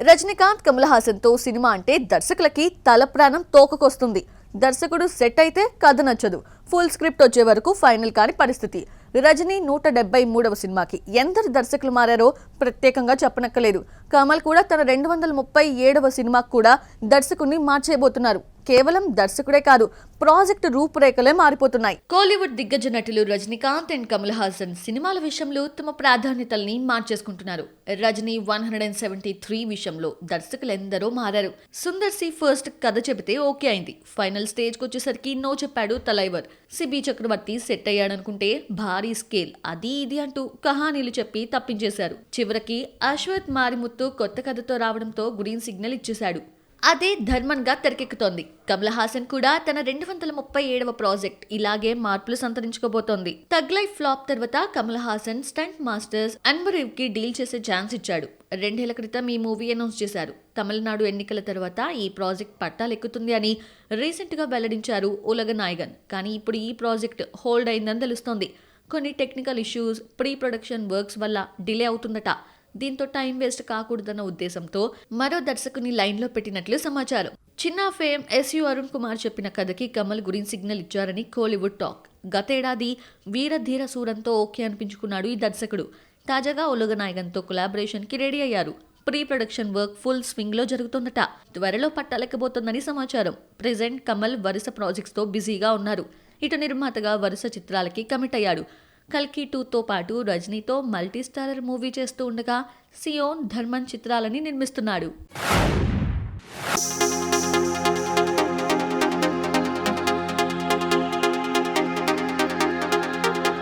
రజనీకాంత్, కమల్ హాసన్ తో సినిమా అంటే దర్శకులకి తల ప్రాణం తోకకొస్తుంది. దర్శకుడు సెట్ అయితే కథ నచ్చదు. ఫుల్ స్క్రిప్ట్ వచ్చే వరకు ఫైనల్ కాని పరిస్థితి. రజనీ 173వ సినిమాకి ఎందరు దర్శకులు మారారో ప్రత్యేకంగా చెప్పనక్కలేదు. కమల్ కూడా తన 237వ సినిమాకు కూడా దర్శకుడిని మార్చేయబోతున్నారు. కేవలం దర్శకుడే కాదు, ప్రాజెక్టు రూపురేఖలే మారిపోతున్నాయి. కోలీవుడ్ దిగ్గజ నటులు రజనీకాంత్ అండ్ కమల్ హాసన్ సినిమాల విషయంలో తమ ప్రాధాన్యతల్ని మార్చేసుకుంటున్నారు. రజనీ 173 విషయంలో దర్శకులెందరో మారారు. సుందర్ సి ఫస్ట్ కథ చెబితే ఓకే అయింది. ఫైనల్ స్టేజ్కి వచ్చేసరికి నో చెప్పాడు తలైవర్. సిబి చక్రవర్తి సెట్ అయ్యాడనుకుంటే భారీ స్కేల్ అది ఇది అంటూ కహానీలు చెప్పి తప్పించేశారు. చివరికి అశ్వత్ మారిముత్తు కొత్త కథతో రావడంతో గ్రీన్ సిగ్నల్ ఇచ్చేశాడు. అదే ధర్మన్ గా తెరకెక్కుతోంది. కమల్ హాసన్ కూడా తన 237వ ప్రాజెక్ట్ ఇలాగే మార్పులు సంతరించుకోబోతోంది. తగ్ లైఫ్ ఫ్లాప్ తర్వాత కమల్ హాసన్ స్టంట్ మాస్టర్స్ అన్బరీవ్ కి డీల్ చేసే ఛాన్స్ ఇచ్చాడు. 2 ఏళ్ల క్రితం ఈ మూవీ అనౌన్స్ చేశారు. తమిళనాడు ఎన్నికల తర్వాత ఈ ప్రాజెక్ట్ పట్టాలెక్కుతుంది అని రీసెంట్ గా వెల్లడించారు ఉలగనాయగన్. కానీ ఇప్పుడు ఈ ప్రాజెక్ట్ హోల్డ్ అయిందని తెలుస్తోంది. కొన్ని technical issues, pre production works వల్ల డిలే అవుతుందట. దీంతో టైం వేస్ట్ కాకూడదన్న ఉద్దేశంతో మరో దర్శకుని లైన్లో పెట్టినట్లు సమాచారం. చిన్న ఫేమ్ ఎస్యు అరుణ్ కుమార్ చెప్పిన కథకి కమల్ గ్రీన్ సిగ్నల్ ఇచ్చారని కోలీవుడ్ టాక్. గతేడాది వీరధీర సూరంతో ఓకే అనిపించుకున్నాడు ఈ దర్శకుడు. తాజాగా ఉలగనాయగన్తో కొలాబరేషన్కి రెడీ అయ్యారు. Pre production work full swing లో జరుగుతుందట. త్వరలో పట్టాలెక్కబోతోందని సమాచారం. ప్రెజెంట్ కమల్ వరుస ప్రాజెక్ట్స్ తో బిజీగా ఉన్నారు. ఇటు నిర్మాతగా వరుస చిత్రాలకి కమిట్ అయ్యాడు. కల్కి 2తో పాటు రజనీతో మల్టీ స్టారర్ మూవీ చేస్తూ ఉండగా సియోన్, ధర్మన్ చిత్రాలని నిర్మిస్తున్నాడు.